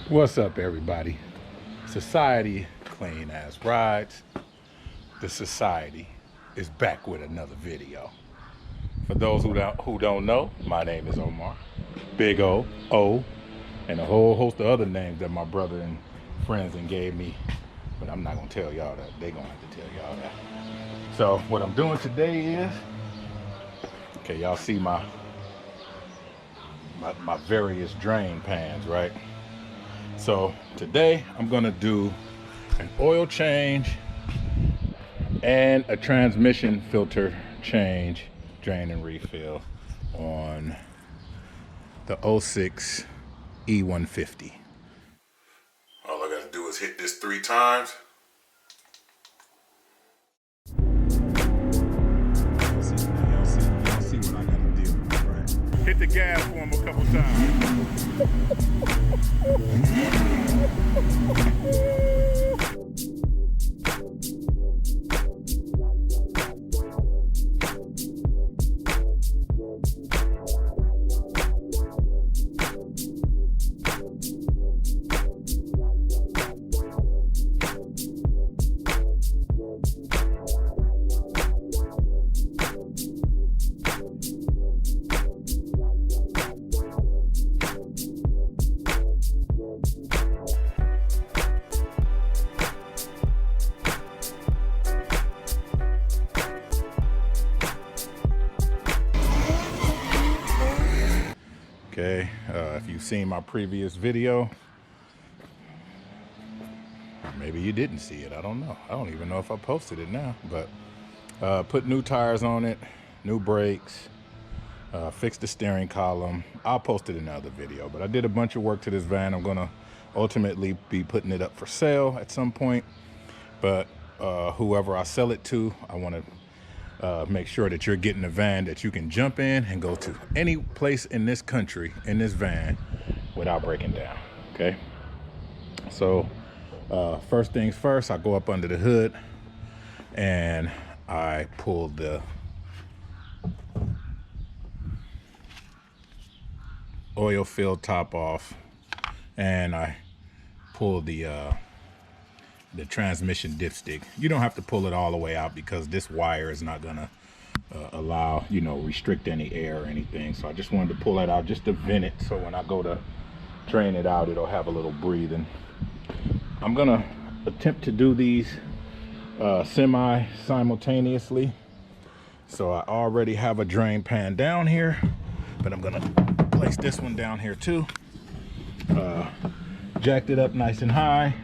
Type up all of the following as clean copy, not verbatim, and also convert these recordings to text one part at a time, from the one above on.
What's up, everybody? Society Clean Ass Rides. The Society is back with another video. For those who don't know, my name is Omar. Big O, and a whole host of other names that my brother and friends gave me. But I'm not gonna tell y'all that. They're gonna have to tell y'all that. So what I'm doing today is, okay, y'all see my various drain pans, right? So today I'm gonna do an oil change and a transmission filter change, drain and refill on the 06 E150. All I gotta do is hit this 3 times. Y'all see what I gotta deal with, right? Hit the gas for him a couple times. Okay, if you've seen my previous video, or maybe you didn't see it, I don't know. I don't even know if I posted it now, but put new tires on it, new brakes, fixed the steering column. I'll post it in another video, but I did a bunch of work to this van. I'm gonna ultimately be putting it up for sale at some point, but whoever I sell it to, I wanna make sure that you're getting a van that you can jump in and go to any place in this country in this van without breaking down. Okay, so first things first, I go up under the hood and I pull the oil filled top off, and I pull the transmission dipstick. You don't have to pull it all the way out because this wire is not gonna allow, restrict any air or anything. So I just wanted to pull that out just to vent it, so when I go to drain it out, it'll have a little breathing. I'm gonna attempt to do these simultaneously. So I already have a drain pan down here, but I'm gonna place this one down here too. Jacked it up nice and high,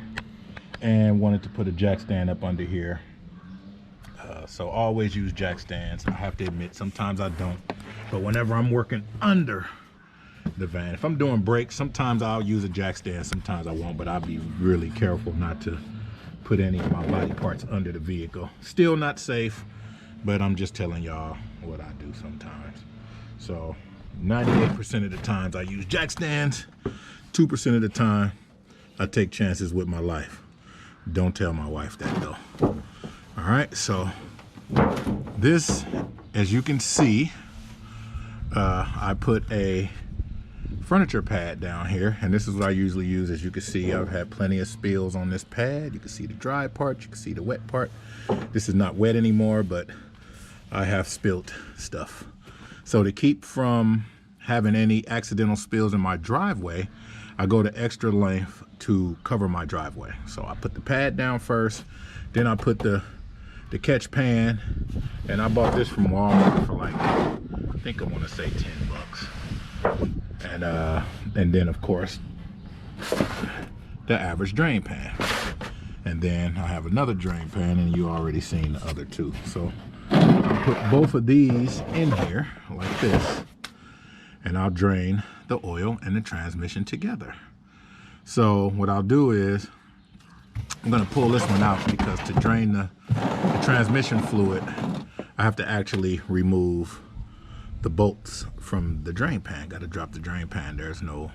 and wanted to put a jack stand up under here. So always use jack stands. I have to admit, sometimes I don't, but whenever I'm working under the van, if I'm doing brakes, sometimes I'll use a jack stand, sometimes I won't, but I'll be really careful not to put any of my body parts under the vehicle. Still not safe, but I'm just telling y'all what I do sometimes. So 98% of the times I use jack stands, 2% of the time I take chances with my life. Don't tell my wife that though. All right, so this, as you can see, I put a furniture pad down here, and this is what I usually use. As you can see, I've had plenty of spills on this pad. You can see the dry part, you can see the wet part. This is not wet anymore, but I have spilt stuff. So to keep from having any accidental spills in my driveway, I go to extra length to cover my driveway. So I put the pad down first, then I put the catch pan, and I bought this from Walmart for like, I think I want to say 10 bucks. And then of course the average drain pan, and then I have another drain pan, and you already seen the other two. So I put both of these in here like this, and I'll drain the oil and the transmission together. So what I'll do is I'm gonna pull this one out, because to drain the transmission fluid, I have to actually remove the bolts from the drain pan. Got to drop the drain pan. There's no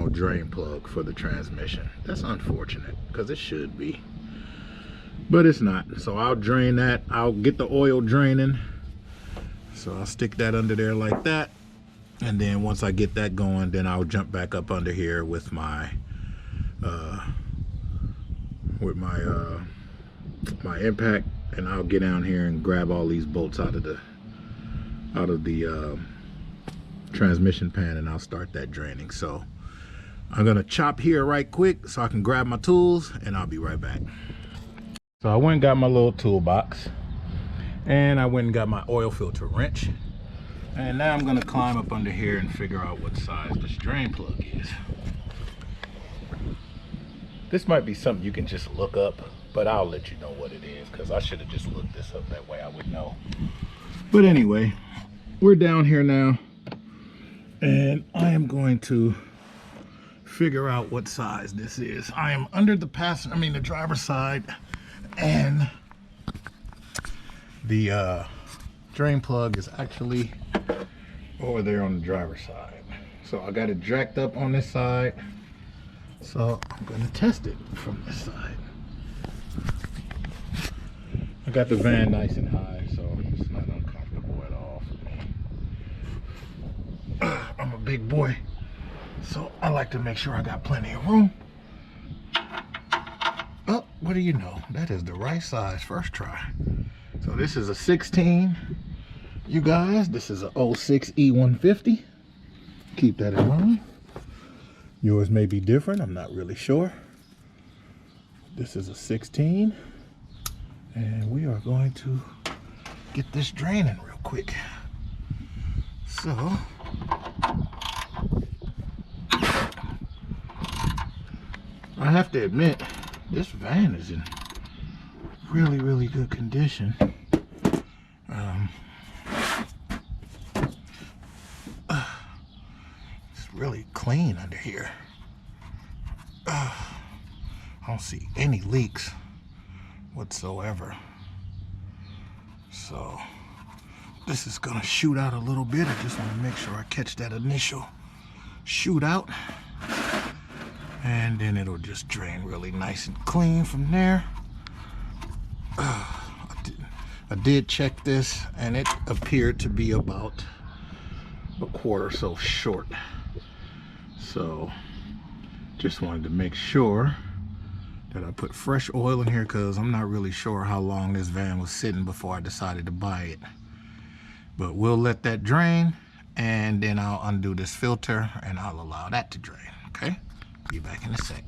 drain plug for the transmission. That's unfortunate, because it should be, but it's not. So I'll drain that. I'll get the oil draining. So I'll stick that under there like that, And then once I get that going, then I'll jump back up under here with my my impact, and I'll get down here and grab all these bolts out of the transmission pan, and I'll start that draining. So I'm gonna chop here right quick so I can grab my tools, and I'll be right back. So I went and got my little toolbox, and I went and got my oil filter wrench, and now I'm gonna climb up under here and figure out what size this drain plug is. This might be something you can just look up, but I'll let you know what it is, because I should have just looked this up, that way I would know. But anyway, we're down here now, and I am going to figure out what size this is. I am under the the driver's side, and the drain plug is actually over there on the driver's side. So I got it jacked up on this side. So I'm going to test it from this side. I got the van nice and high, so it's not uncomfortable at all for me. I'm a big boy, so I like to make sure I got plenty of room. Oh, what do you know? That is the right size first try. So this is a 16, you guys. This is a 06 E150. Keep that in mind. Yours may be different, I'm not really sure. This is a 16, and we are going to get this draining real quick. So, I have to admit, this van is in really, really good condition. Really clean under here. I don't see any leaks whatsoever. So this is gonna shoot out a little bit. I just want to make sure I catch that initial shoot out, and then it'll just drain really nice and clean from there. I did check this, and it appeared to be about a quarter or so short. So just wanted to make sure that I put fresh oil in here, because I'm not really sure how long this van was sitting before I decided to buy it. But we'll let that drain, and then I'll undo this filter and I'll allow that to drain. Okay, be back in a sec.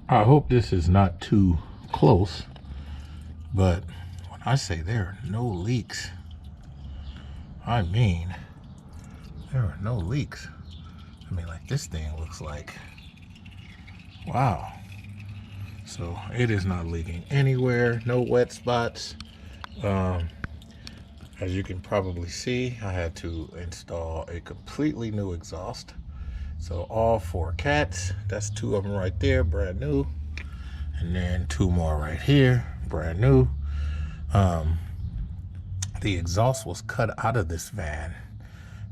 I hope this is not too close, but when I say there are no leaks, I mean there are no leaks. I mean, like, this thing looks like, wow. So it is not leaking anywhere, no wet spots. As you can probably see, I had to install a completely new exhaust. So all 4 cats, that's 2 of them right there, brand new. And then 2 more right here, brand new. The exhaust was cut out of this van.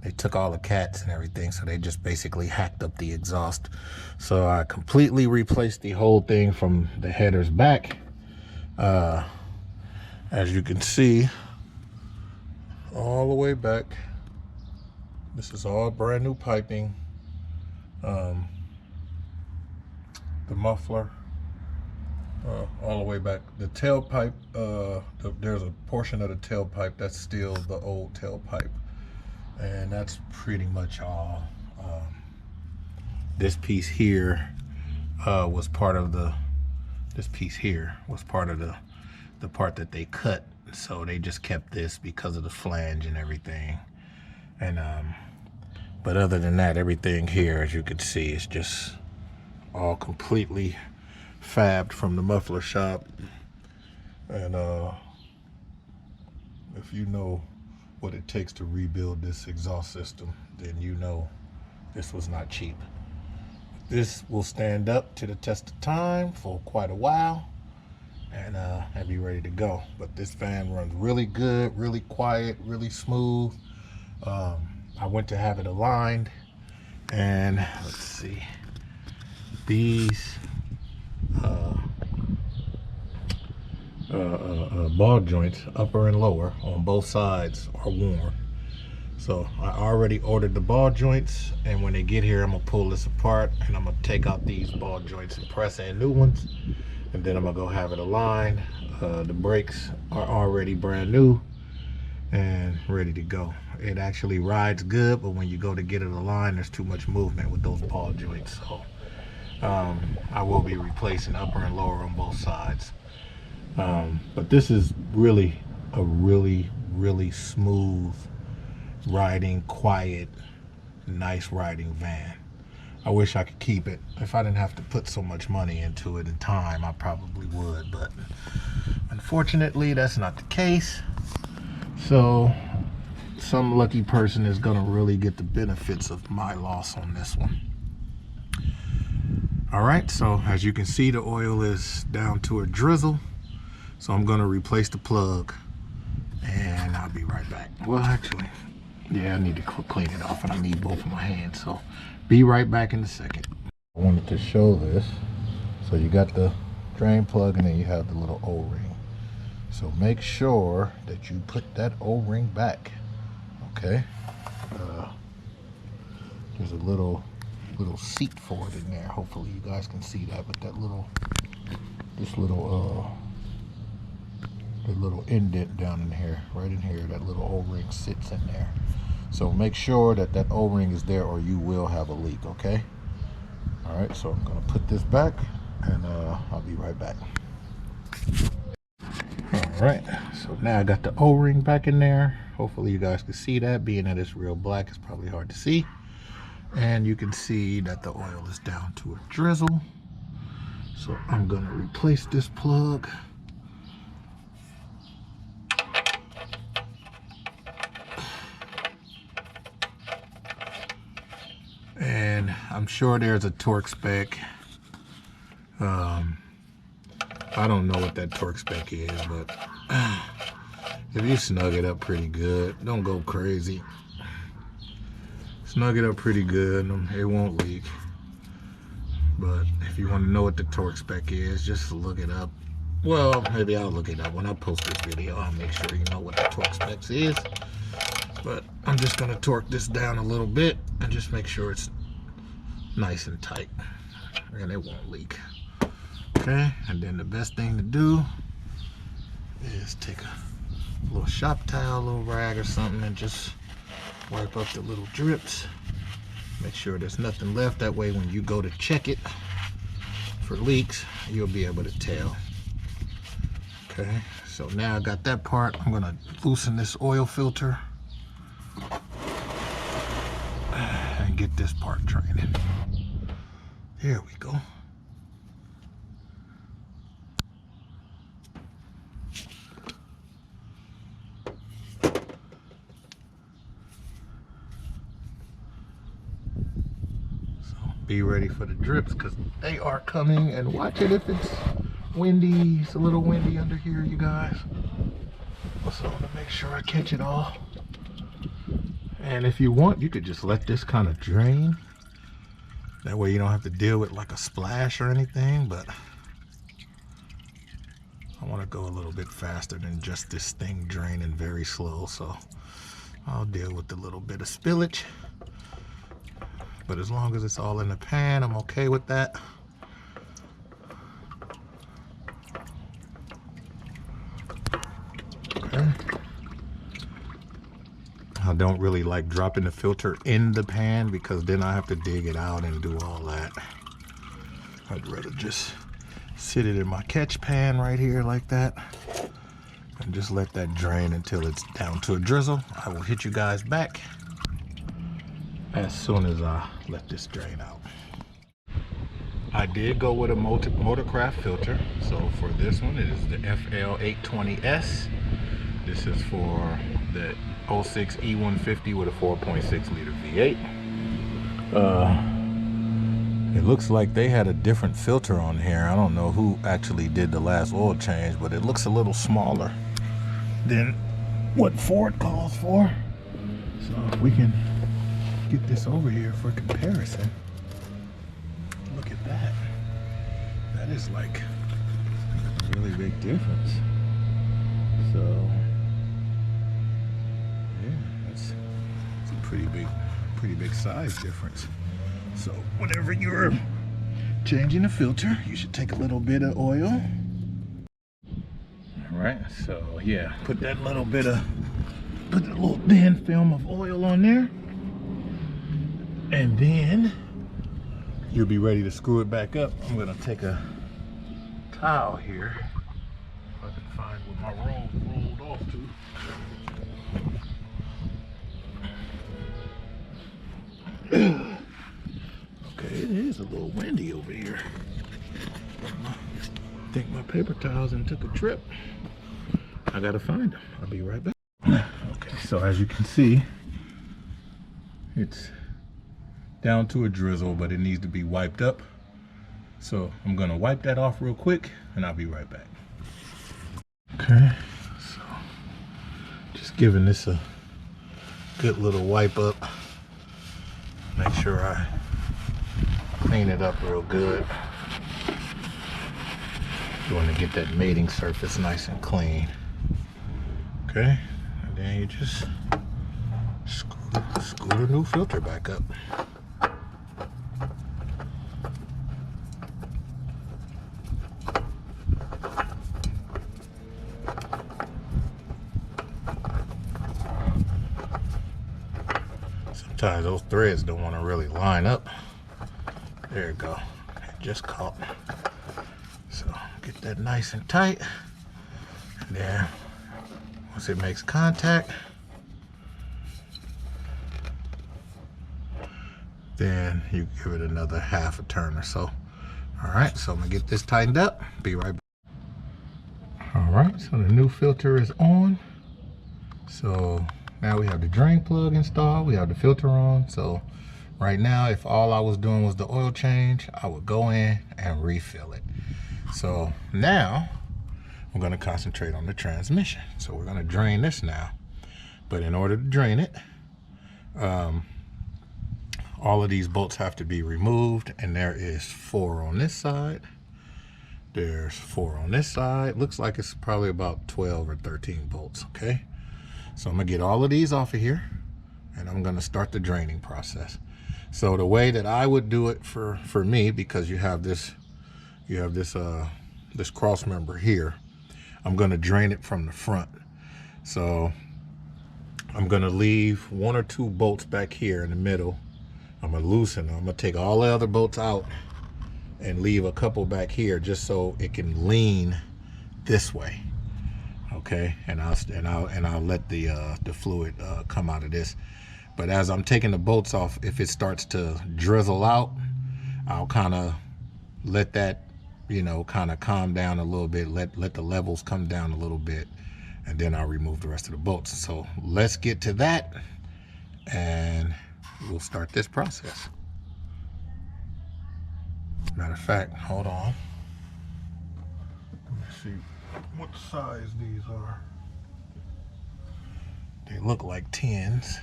They took all the cats and everything, so they just basically hacked up the exhaust. So I completely replaced the whole thing from the headers back. As you can see, all the way back. This is all brand new piping. The muffler, all the way back. The tailpipe, there's a portion of the tailpipe that's still the old tailpipe. And that's pretty much all. This piece here was part of the part that they cut. So they just kept this because of the flange and everything. And but other than that, everything here, as you can see, is just all completely fabbed from the muffler shop. And if you know what it takes to rebuild this exhaust system, then you know this was not cheap. This will stand up to the test of time for quite a while, and I'll be ready to go. But this fan runs really good, really quiet, really smooth. I went to have it aligned, and let's see, these ball joints, upper and lower, on both sides are worn. So I already ordered the ball joints, and when they get here, I'm gonna pull this apart and I'm gonna take out these ball joints and press in new ones, and then I'm gonna go have it aligned. The brakes are already brand new and ready to go. It actually rides good, but when you go to get it aligned, there's too much movement with those ball joints. So I will be replacing upper and lower on both sides. But this is really a really smooth riding, quiet, nice riding van. I wish I could keep it. If I didn't have to put so much money into it and time, I probably would, but unfortunately that's not the case. So some lucky person is gonna really get the benefits of my loss on this one. All right, so as you can see, the oil is down to a drizzle. So I'm gonna replace the plug and I'll be right back. Well, actually, yeah, I need to clean it off and I need both of my hands. So be right back in a second. I wanted to show this. So you got the drain plug and then you have the little O-ring. So make sure that you put that O-ring back, okay? There's a little seat for it in there. Hopefully you guys can see that, but that little the little indent down in here, right in here, that little O-ring sits in there. So make sure that that O-ring is there or you will have a leak, okay? All right, so I'm gonna put this back and I'll be right back. All right, so now I got the O-ring back in there. Hopefully you guys can see that. Being that it's real black, it's probably hard to see. And you can see that the oil is down to a drizzle. So I'm gonna replace this plug. And I'm sure there's a torque spec. I don't know what that torque spec is, but if you snug it up pretty good, don't go crazy. Snug it up pretty good, it won't leak. But if you want to know what the torque spec is, just look it up. Well, maybe I'll look it up. When I post this video, I'll make sure you know what the torque specs is. But I'm just gonna torque this down a little bit and just make sure it's nice and tight and it won't leak. Okay, and then the best thing to do is take a little shop towel, a little rag or something, and just wipe up the little drips. Make sure there's nothing left. That way when you go to check it for leaks, you'll be able to tell. Okay, so now I got that part. I'm gonna loosen this oil filter and get this part draining. There we go. Be ready for the drips because they are coming, and watch it if it's windy. It's a little windy under here, you guys. So I'm gonna make sure I catch it all. And if you want, you could just let this kind of drain. That way you don't have to deal with like a splash or anything, but I want to go a little bit faster than just this thing draining very slow. So I'll deal with a little bit of spillage. But as long as it's all in the pan, I'm okay with that. Okay. I don't really like dropping the filter in the pan because then I have to dig it out and do all that. I'd rather just sit it in my catch pan right here like that and just let that drain until it's down to a drizzle. I will hit you guys back as soon as I let this drain out. I did go with a Motorcraft filter. So for this one, it is the FL820S. This is for the 06 E150 with a 4.6 liter V8. It looks like they had a different filter on here. I don't know who actually did the last oil change, but it looks a little smaller than what Ford calls for. So if we can get this over here for comparison, look at that. That is like a really big difference. So yeah, pretty big size difference. So whenever you're changing the filter, you should take a little bit of oil. All right, so yeah, put a little thin film of oil on there, and then you'll be ready to screw it back up. I'm gonna take a towel here, if I can find where my rolled off to. Okay, it is a little windy over here. I think my paper towels and took a trip. I gotta find them. I'll be right back. Okay, so as you can see, it's down to a drizzle, but it needs to be wiped up. So I'm gonna wipe that off real quick and I'll be right back. Okay, so just giving this a good little wipe up. Make sure I clean it up real good. You want to get that mating surface nice and clean. Okay, and then you just screw the new filter back up. Sometimes those threads don't want to really line up. There you go. It just caught. So get that nice and tight. And then once it makes contact, then you give it another half a turn or so. All right, so I'm gonna get this tightened up. Be right back. All right, so the new filter is on. So now we have the drain plug installed, we have the filter on. So right now, if all I was doing was the oil change, I would go in and refill it. So now I'm gonna concentrate on the transmission. So we're gonna drain this now. But in order to drain it, all of these bolts have to be removed, and there is 4 on this side. There's 4 on this side. Looks like it's probably about 12 or 13 bolts, okay? So I'm gonna get all of these off of here, and I'm gonna start the draining process. So the way that I would do it for me, because you have this cross member here, I'm gonna drain it from the front. So I'm gonna leave 1 or 2 bolts back here in the middle. I'm gonna loosen them. I'm gonna take all the other bolts out and leave a couple back here just so it can lean this way. Okay, and I'll let the fluid come out of this. But as I'm taking the bolts off, if it starts to drizzle out, I'll kind of let that, you know, kind of calm down a little bit, let the levels come down a little bit, and then I'll remove the rest of the bolts. So let's get to that, and we'll start this process. Matter of fact, hold on. Let me see what size these are. They look like 10s.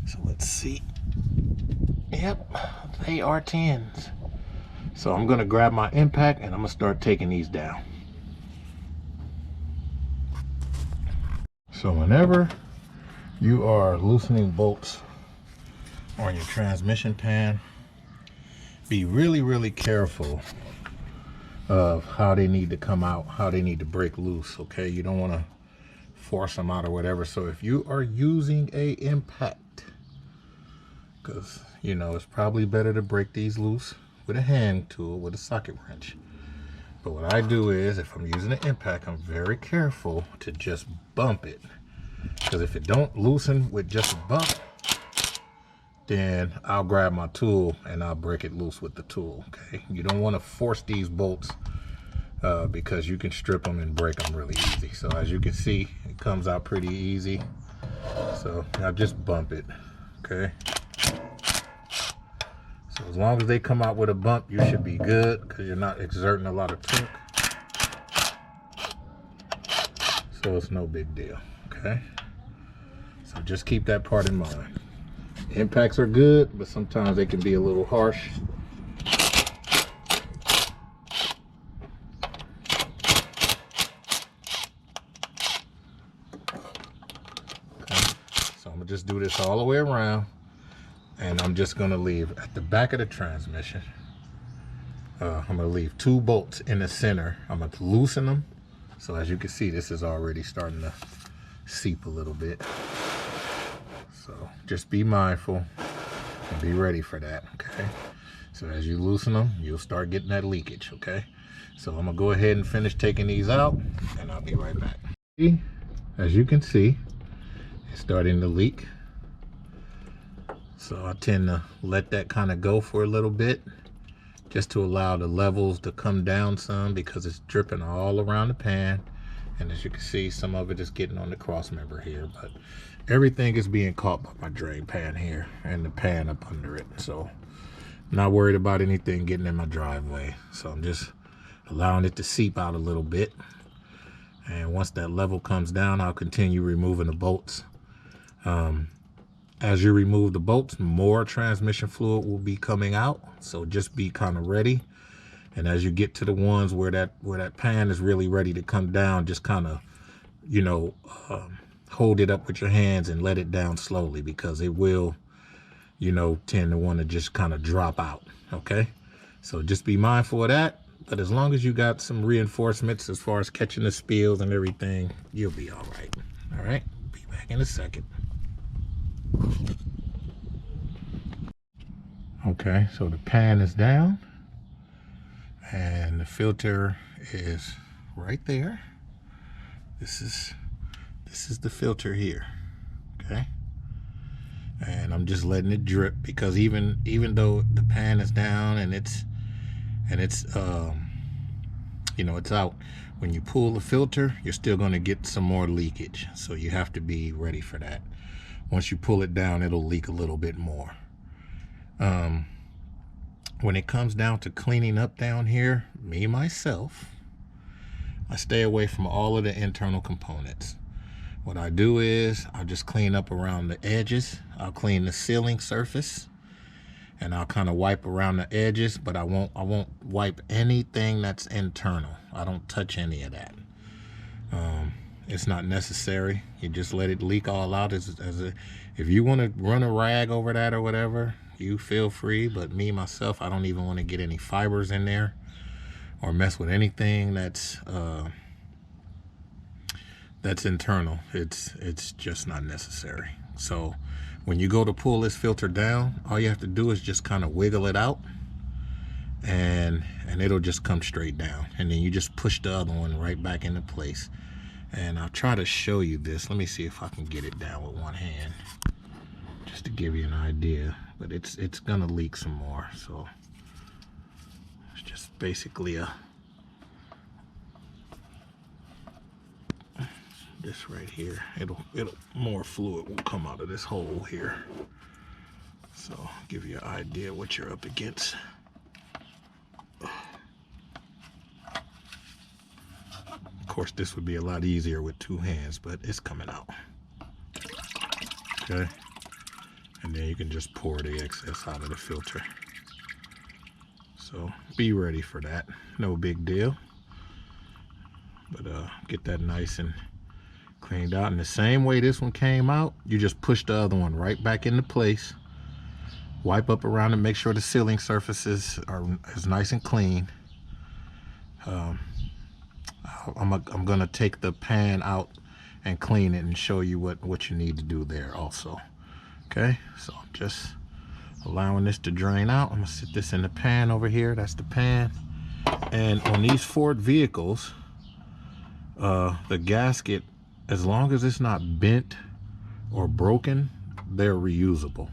So let's see. Yep, they are 10s. So I'm gonna grab my impact and I'm gonna start taking these down. So whenever you are loosening bolts on your transmission pan, be really careful of how they need to come out, how they need to break loose, okay? You don't want to force them out or whatever. So if you are using a impact, because you know it's probably better to break these loose with a hand tool, with a socket wrench. But what I do is, if I'm using an impact, I'm very careful to just bump it, because if it don't loosen with just a bump, then I'll grab my tool and I'll break it loose with the tool, okay? You don't want to force these bolts because you can strip them and break them really easy. So as you can see, it comes out pretty easy. So I'll just bump it, okay? So as long as they come out with a bump, you should be good, because you're not exerting a lot of torque. So it's no big deal, okay? So just keep that part in mind. Impacts are good, but sometimes they can be a little harsh. Okay. So I'm gonna just just do this all the way around, and I'm just gonna leave at the back of the transmission. I'm gonna leave 2 bolts in the center. I'm gonna loosen them. So as you can see, this is already starting to seep a little bit. So just be mindful and be ready for that, okay? So as you loosen them, you'll start getting that leakage, okay? So I'm gonna go ahead and finish taking these out, and I'll be right back. As you can see, it's starting to leak. So I tend to let that kind of go for a little bit, just to allow the levels to come down some, because it's dripping all around the pan. And as you can see, some of it is getting on the cross member here, but everything is being caught by my drain pan here and the pan up under it. So I'm not worried about anything getting in my driveway. So I'm just allowing it to seep out a little bit. And once that level comes down, I'll continue removing the bolts. As you remove the bolts, more transmission fluid will be coming out. So just be kind of ready. And as you get to the ones where that pan is really ready to come down, just kind of, you know, hold it up with your hands and let it down slowly, because it will, you know, tend to want to just kind of drop out. Okay, so just be mindful of that. But as long as you got some reinforcements as far as catching the spills and everything, you'll be all right. All right, be back in a second. Okay, so the pan is down and the filter is right there. This is the filter here, okay? And I'm just letting it drip, because even though the pan is down and it's you know, it's out, when you pull the filter, you're still going to get some more leakage. So you have to be ready for that. Once you pull it down, it'll leak a little bit more. When it comes down to cleaning up down here, myself, I stay away from all of the internal components. What I do is I'll just clean up around the edges. I'll clean the sealing surface, and I'll kind of wipe around the edges, but I won't wipe anything that's internal. I don't touch any of that. It's not necessary. You just let it leak all out. If you want to run a rag over that or whatever, you feel free. But myself, I don't even want to get any fibers in there or mess with anything that's internal. It's just not necessary. So when you go to pull this filter down, all you have to do is just kind of wiggle it out, and it'll just come straight down. And then you just push the other one right back into place. And I'll try to show you this. Let me see if I can get it down with one hand, just to give you an idea. But it's gonna leak some more. So it's just basically this right here. It'll more fluid will come out of this hole here. So give you an idea what you're up against. Of course, this would be a lot easier with 2 hands, but it's coming out. Okay, and then you can just pour the excess out of the filter. So be ready for that. No big deal. But get that nice and cleaned out. And the same way this one came out, you just push the other one right back into place. Wipe up around it, make sure the sealing surfaces is nice and clean. I'm gonna take the pan out and clean it and show you what you need to do there also. Okay, so I'm just allowing this to drain out. I'm gonna sit this in the pan over here. That's the pan. And on these Ford vehicles, the gasket, as long as it's not bent or broken, they're reusable.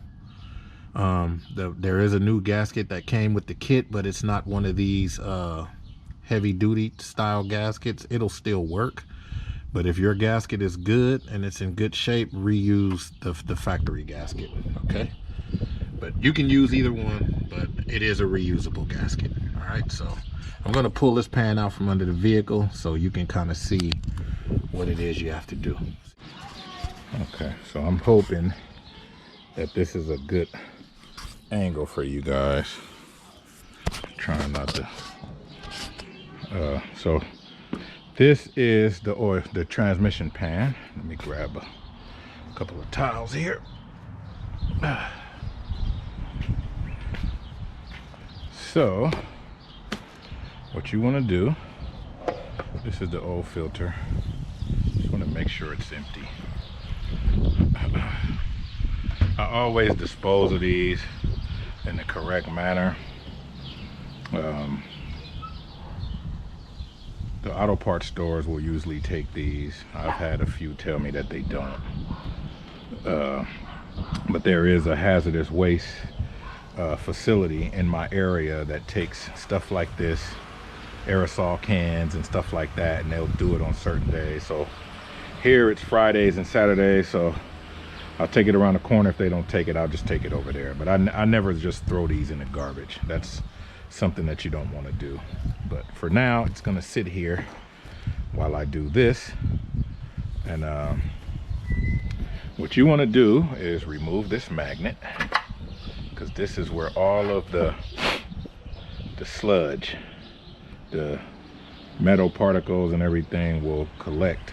There is a new gasket that came with the kit, but it's not one of these heavy duty style gaskets. It'll still work, but if your gasket is good and it's in good shape, reuse the factory gasket. Okay, but you can use either one, but it is a reusable gasket. All right, so I'm going to pull this pan out from under the vehicle so you can kind of see what it is you have to do. Okay, so I'm hoping that this is a good angle for you guys. Trying not to so this is the transmission pan. Let me grab a couple of towels here. So what you want to do, this is the old filter, just want to make sure it's empty. I always dispose of these in the correct manner. The auto parts stores will usually take these. I've had a few tell me that they don't. But there is a hazardous waste facility in my area that takes stuff like this, aerosol cans and stuff like that, and they'll do it on certain days. So here it's Fridays and Saturdays, so I'll take it around the corner. If they don't take it, I'll just take it over there. But I never just throw these in the garbage. That's something that you don't want to do. But for now, it's gonna sit here while I do this. And what you want to do is remove this magnet, because this is where all of the sludge, the metal particles and everything will collect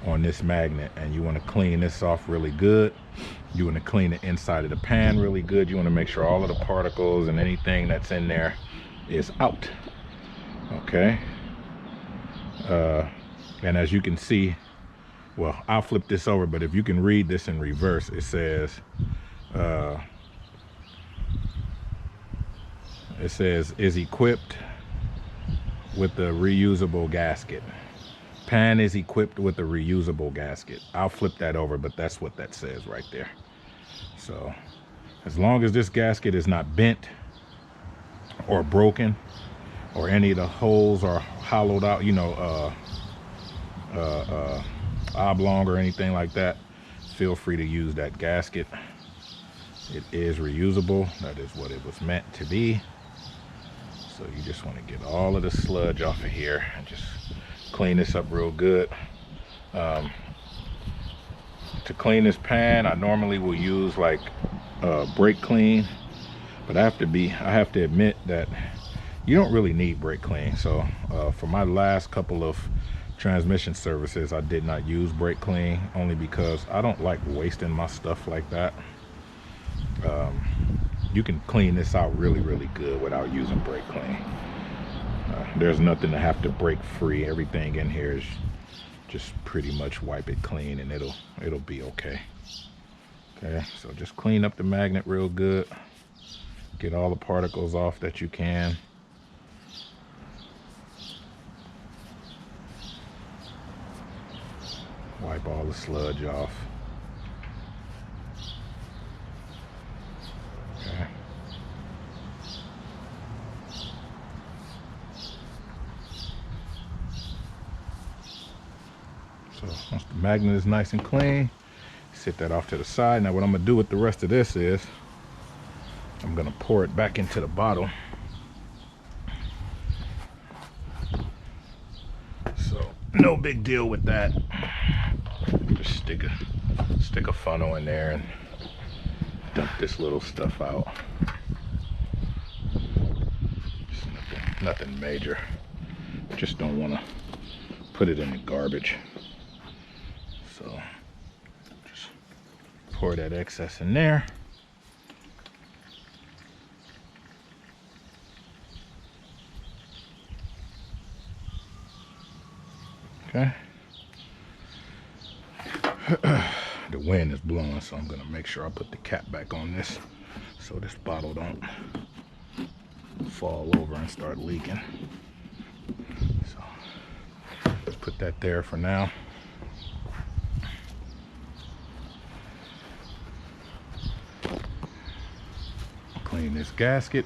on this magnet. And you want to clean this off really good. You want to clean the inside of the pan really good. You want to make sure all of the particles and anything that's in there is out. Okay. And as you can see, well, I'll flip this over, but if you can read this in reverse, it says is equipped with the reusable gasket. Pan is equipped with a reusable gasket. I'll flip that over, but that's what that says right there. So as long as this gasket is not bent or broken, or any of the holes are hollowed out, you know, oblong or anything like that, feel free to use that gasket. It is reusable. That is what it was meant to be. So you just want to get all of the sludge off of here and just clean this up real good. To clean this pan, I normally will use like brake clean, but I have to admit that you don't really need brake clean. So for my last couple of transmission services, I did not use brake clean, only because I don't like wasting my stuff like that. You can clean this out really good without using brake clean. There's nothing to have to break free. Everything in here is just pretty much wipe it clean and it'll be okay. Okay, so just clean up the magnet real good. Get all the particles off that you can. Wipe all the sludge off. Okay. So once the magnet is nice and clean, set that off to the side. Now what I'm gonna do with the rest of this is I'm gonna pour it back into the bottle. So no big deal with that. Just stick a funnel in there and dump this little stuff out. Just nothing major. Just don't want to put it in the garbage. So just pour that excess in there. Okay. The wind is blowing, so I'm gonna make sure I put the cap back on this so this bottle don't fall over and start leaking. So let's put that there for now. Clean this gasket.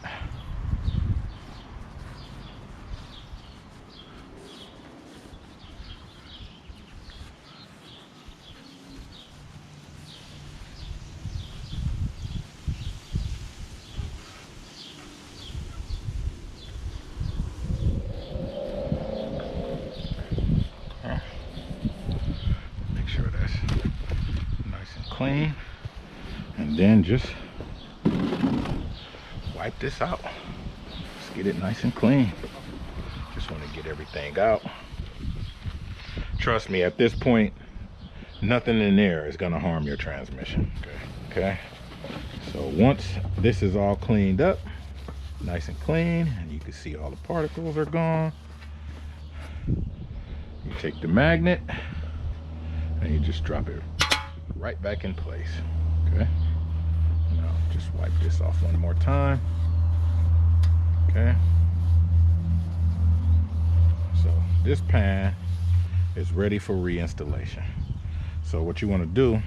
Clean, and then just wipe this out. Let's get it nice and clean. Just want to get everything out. Trust me, at this point, nothing in there is going to harm your transmission. Okay. So once this is all cleaned up, nice and clean, and you can see all the particles are gone, you take the magnet and you just drop it right back in place. Okay, now just wipe this off one more time. Okay, so this pan is ready for reinstallation. So what you want to do,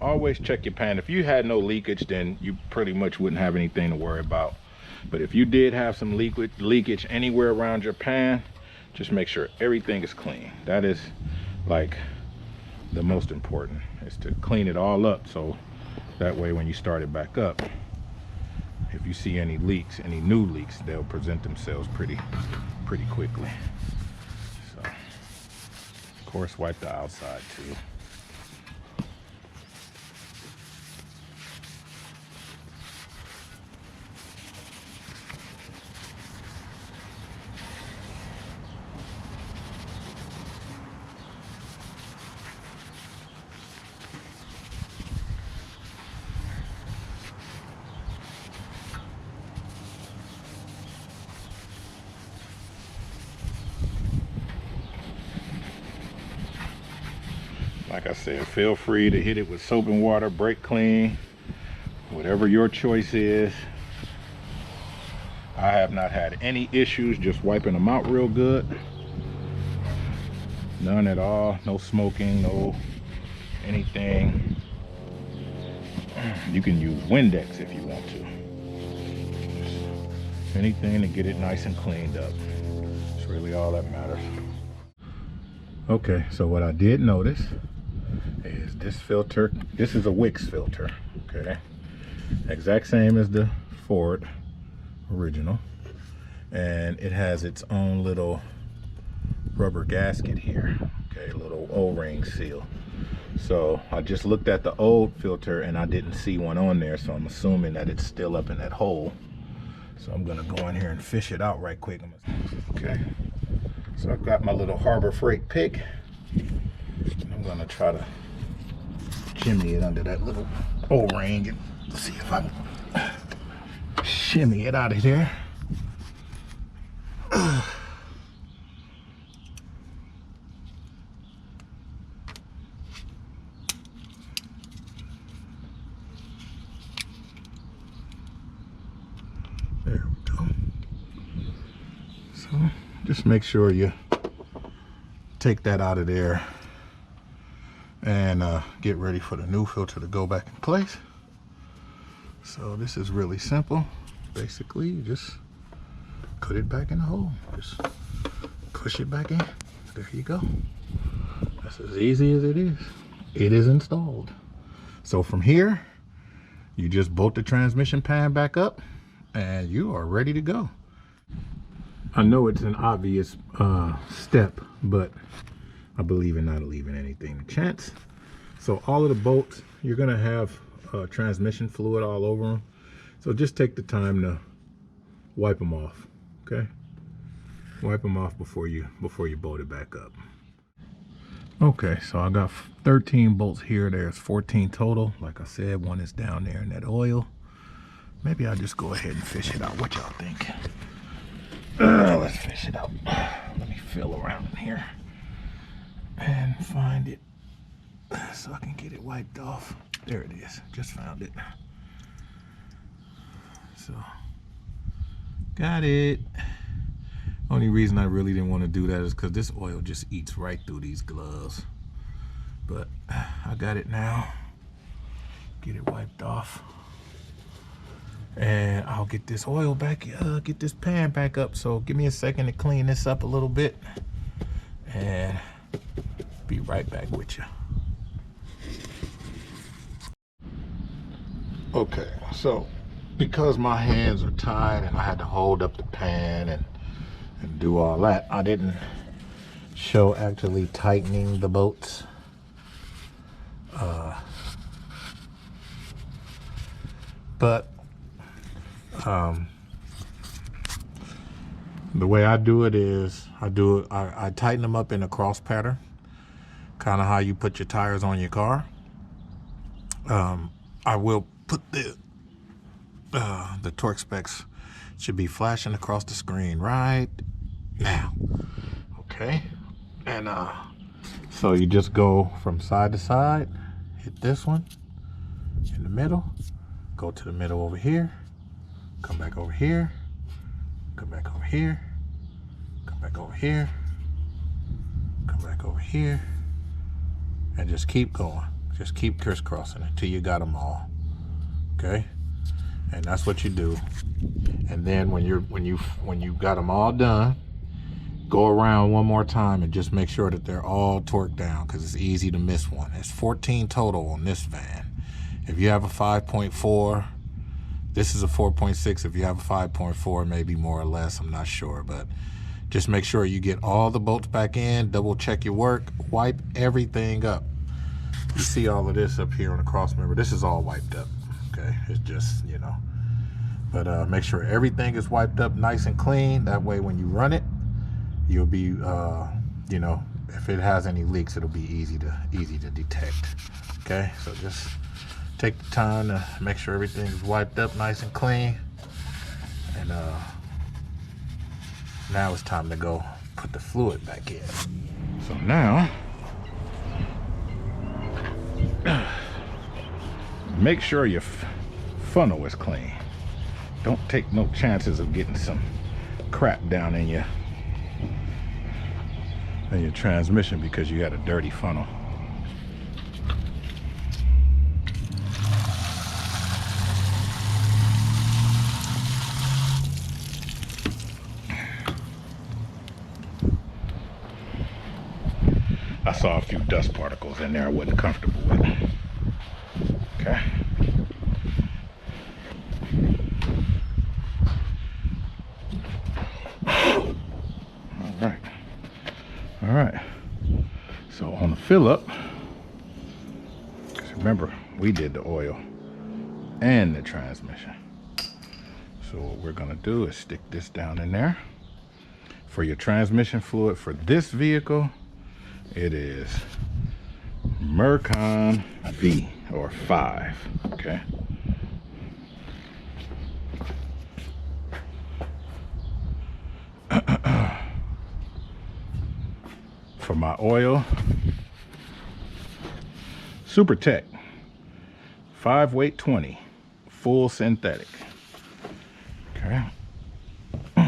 always check your pan. If you had no leakage, then you pretty much wouldn't have anything to worry about. But if you did have some leakage anywhere around your pan, just make sure everything is clean. That is like the most important, is to clean it all up, so that way when you start it back up, if you see any leaks, any new leaks, they'll present themselves pretty quickly. So of course wipe the outside too. Like I said, feel free to hit it with soap and water, brake clean, whatever your choice is. I have not had any issues just wiping them out real good. None at all. No smoking, no anything. You can use Windex if you want to. Anything to get it nice and cleaned up. It's really all that matters. Okay, so what I did notice is this filter. This is a Wix filter, okay? Exact same as the Ford original. And it has its own little rubber gasket here, okay? A little O-ring seal. So I just looked at the old filter and I didn't see one on there, so I'm assuming that it's still up in that hole. So I'm gonna go in here and fish it out right quick. Okay, so I've got my little Harbor Freight pick. I'm gonna try to shimmy it under that little O-ring and see if I can shimmy it out of there. There we go. So just make sure you take that out of there and get ready for the new filter to go back in place. So this is really simple. Basically, you just put it back in the hole. Just push it back in. There you go. That's as easy as it is. It is installed. So from here, you just bolt the transmission pan back up and you are ready to go. I know it's an obvious step, but I believe in not leaving anything to chance. So all of the bolts, you're gonna have transmission fluid all over them. So just take the time to wipe them off, okay? Wipe them off before you bolt it back up. Okay, so I got 13 bolts here. There's 14 total. Like I said, one is down there in that oil. Maybe I'll just go ahead and fish it out. What y'all think? Let's fish it out. Let me feel around in here and find it so I can get it wiped off. There it is. Just found it. So, got it. Only reason I really didn't want to do that is because this oil just eats right through these gloves. But I got it now. Get it wiped off. And I'll get this oil back, get this pan back up. So give me a second to clean this up a little bit. And be right back with you. Okay, so because my hands are tied and I had to hold up the pan and do all that, I didn't show actually tightening the bolts. But the way I do it is I tighten them up in a cross pattern, kind of how you put your tires on your car. I will put the torque specs should be flashing across the screen right now. Okay, and so you just go from side to side, hit this one in the middle, go to the middle over here, come back over here, come back over here, come back over here, come back over here, and just keep going. Just keep crisscrossing until you got them all. Okay, and that's what you do. And then when you got them all done, go around one more time and just make sure that they're all torqued down, because it's easy to miss one. It's 14 total on this van. If you have a 5.4, this is a 4.6. If you have a 5.4, maybe more or less, I'm not sure, but just make sure you get all the bolts back in, double check your work, wipe everything up. You see all of this up here on the cross member, this is all wiped up. Okay, it's just, you know, but make sure everything is wiped up nice and clean. That way when you run it, you'll be, you know, if it has any leaks, it'll be easy to detect. Okay, so just take the time to make sure everything is wiped up nice and clean. And now it's time to go put the fluid back in. So now, make sure your funnel is clean. Don't take no chances of getting some crap down in your transmission because you got a dirty funnel. I saw a few dust particles in there I wasn't comfortable with. Okay. All right. So on the fill up, because remember we did the oil and the transmission. So what we're gonna do is stick this down in there. For your transmission fluid for this vehicle, it is Mercon V or 5, okay? For my oil, Super Tech 5 weight 20 full synthetic. Okay. All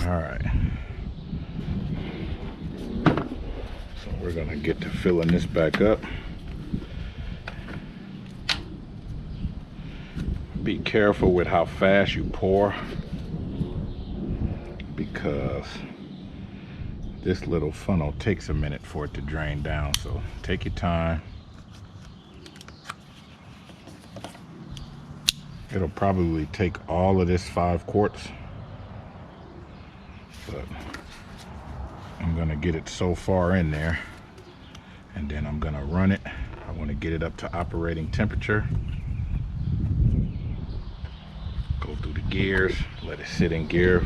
right. So we're gonna get to filling this back up. Be careful with how fast you pour, because this little funnel takes a minute for it to drain down. So take your time. It'll probably take all of this 5 quarts, but I'm gonna get it so far in there and then I'm gonna run it. I want to get it up to operating temperature, go through the gears, let it sit in gear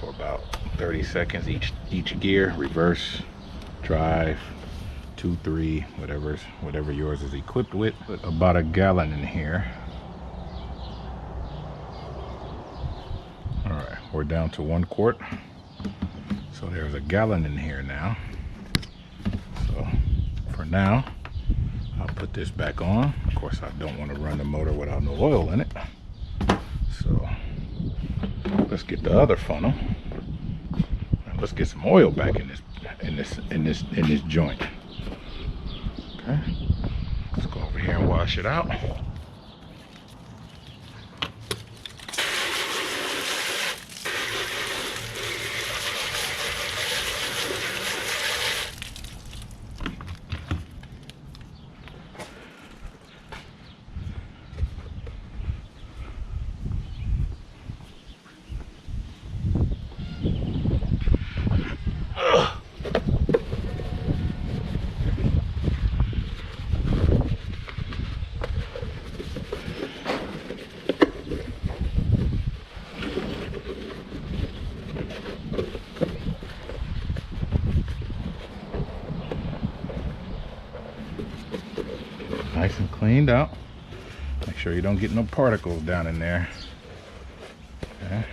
for about 30 seconds each gear, reverse, drive, 2, 3, whatever yours is equipped with. Put about a gallon in here. All right, we're down to 1 quart. So there's a gallon in here now. So for now, I'll put this back on. Of course, I don't want to run the motor without no oil in it. So let's get the other funnel. And let's get some oil back in this joint. Okay. Let's go over here and wash it out. cleaned out. Make sure you don't get no particles down in there. Okay.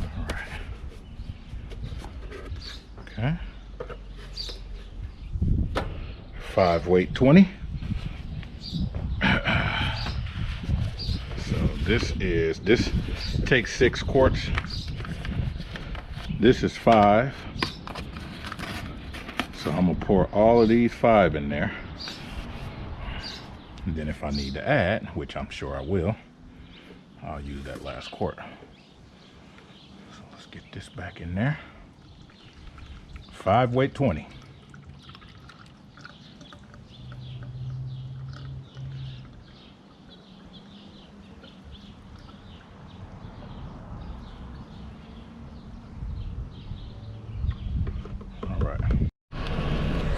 All right. Okay. 5 weight 20. So this takes 6 quarts. This is 5. So I'm gonna pour all of these 5 in there. And then if I need to add, which I'm sure I will, I'll use that last quart. So let's get this back in there. 5 weight 20.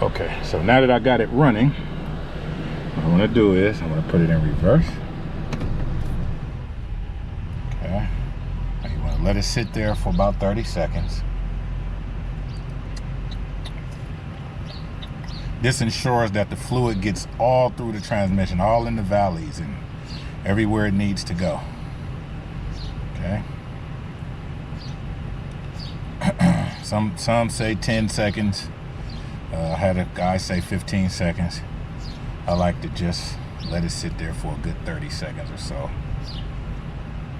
Okay, so now that I got it running, what I'm gonna do is I'm gonna put it in reverse. Okay, now you wanna let it sit there for about 30 seconds. This ensures that the fluid gets all through the transmission, all in the valleys and everywhere it needs to go. Okay. Some say 10 seconds. I had a guy say 15 seconds. I like to just let it sit there for a good 30 seconds or so.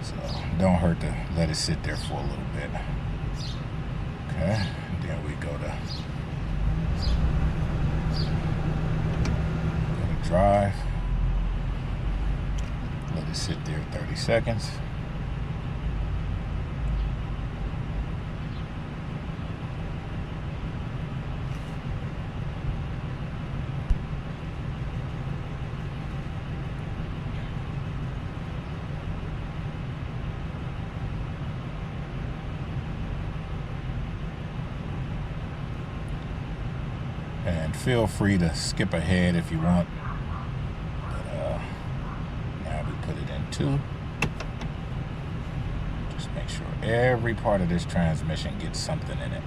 So don't hurt to let it sit there for a little bit. Okay, then we go to drive. Let it sit there 30 seconds. And feel free to skip ahead if you want. But now we put it in 2. Just make sure every part of this transmission gets something in it.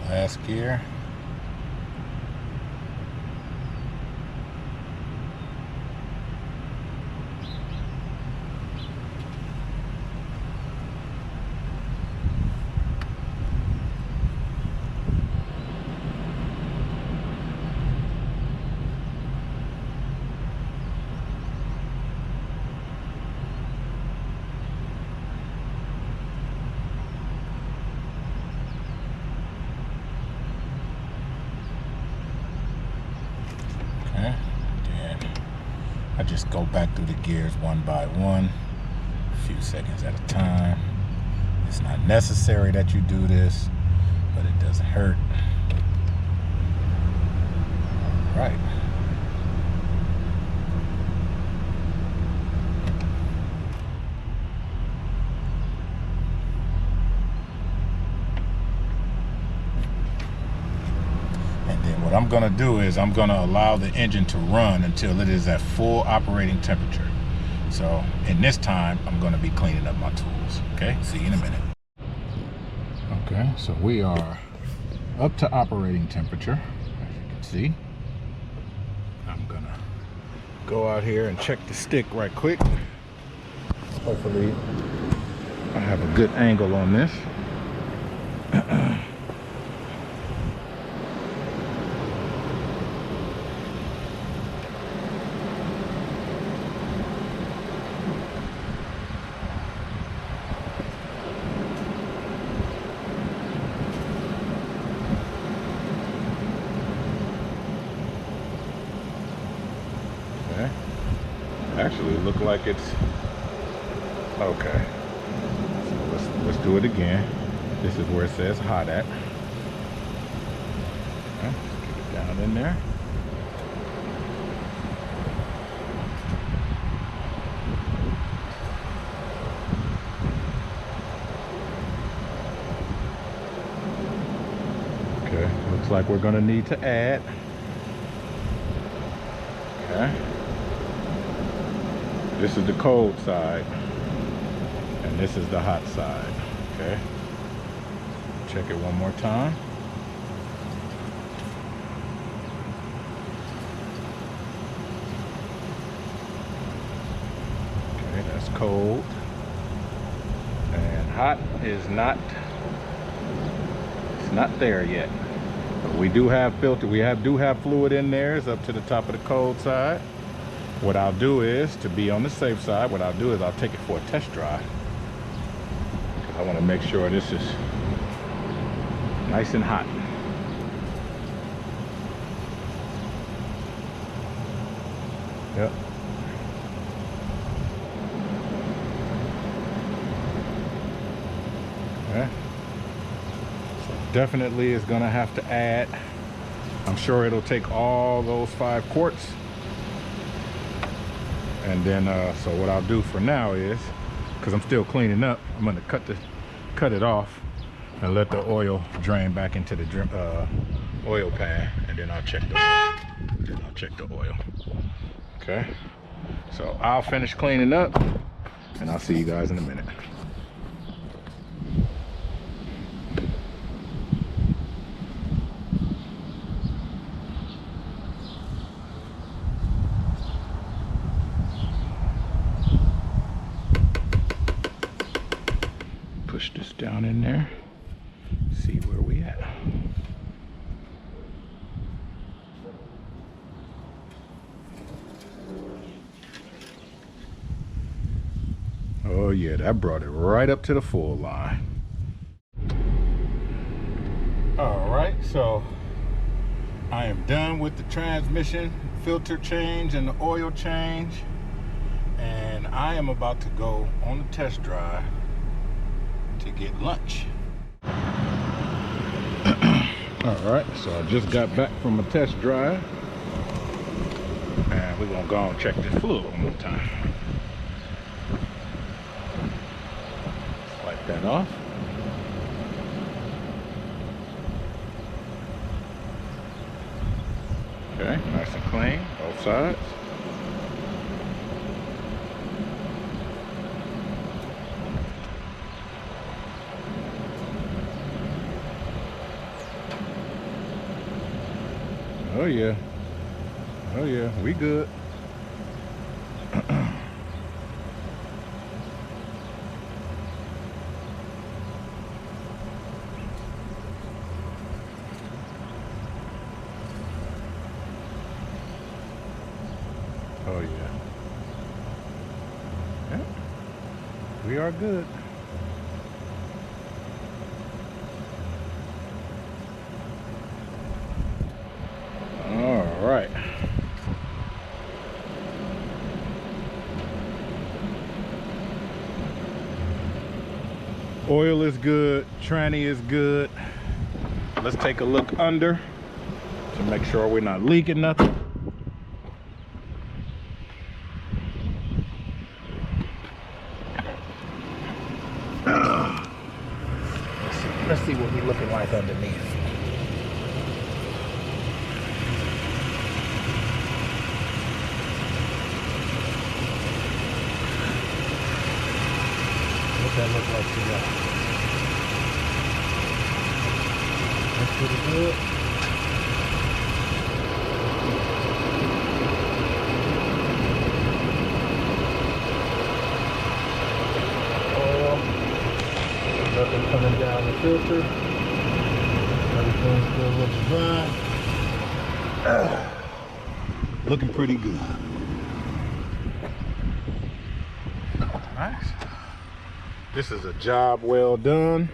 Last gear. I just go back through the gears one by one, a few seconds at a time. It's not necessary that you do this, but it doesn't hurt. All right. What I'm gonna do is I'm gonna allow the engine to run until it is at full operating temperature. So in this time, I'm gonna be cleaning up my tools. Okay, see you in a minute. Okay, so we are up to operating temperature, as you can see. I'm gonna go out here and check the stick right quick. Hopefully I have a good angle on this. Actually look like it's okay. So let's do it again. This is where it says hot at. Okay, let's get it down in there. like we're gonna need to add. Okay. This is the cold side, and this is the hot side. Okay. Check it one more time. Okay, that's cold. And hot is not, it's not there yet. But we do have filter, do have fluid in there. It's up to the top of the cold side. What I'll do is, to be on the safe side, what I'll do is I'll take it for a test drive. I want to make sure this is nice and hot. Yep. Okay. So definitely is gonna have to add. I'm sure it'll take all those 5 quarts. And then, so what I'll do for now is, because I'm still cleaning up, I'm gonna cut it off and let the oil drain back into the oil pan, and then I'll check the oil. Okay, so I'll finish cleaning up and I'll see you guys in a minute. Push this down in there, see where we at. Oh yeah, that brought it right up to the full line. All right, so I am done with the transmission filter change and the oil change, and I am about to go on a test drive to get lunch. All right, so I just got back from a test drive, and we're gonna go and check this fluid one more time. Wipe that off. Okay, nice and clean, both sides. Oh yeah, oh yeah, we good. Oh yeah. Yeah, we are good. All right. Oil is good, tranny is good. Let's take a look under to make sure we're not leaking nothing. Let's see what we're looking like underneath. What that look like to y'all? That's pretty good. Nothing coming down the filter. Everything's good, looking fine. Looking pretty good. Nice. This is a job well done.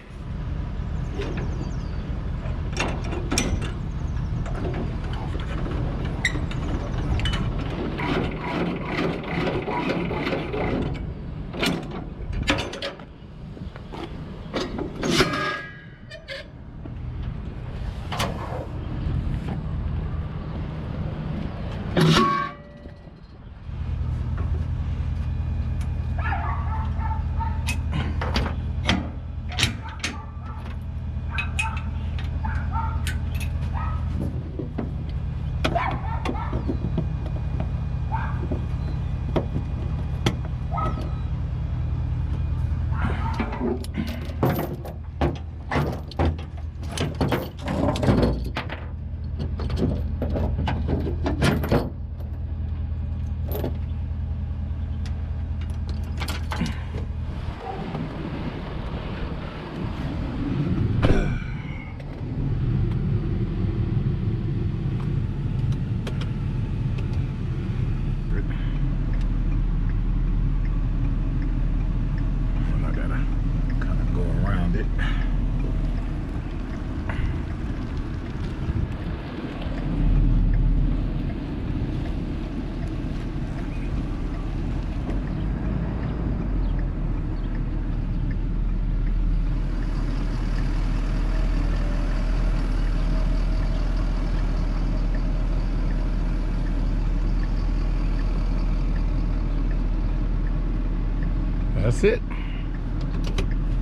it. That's it.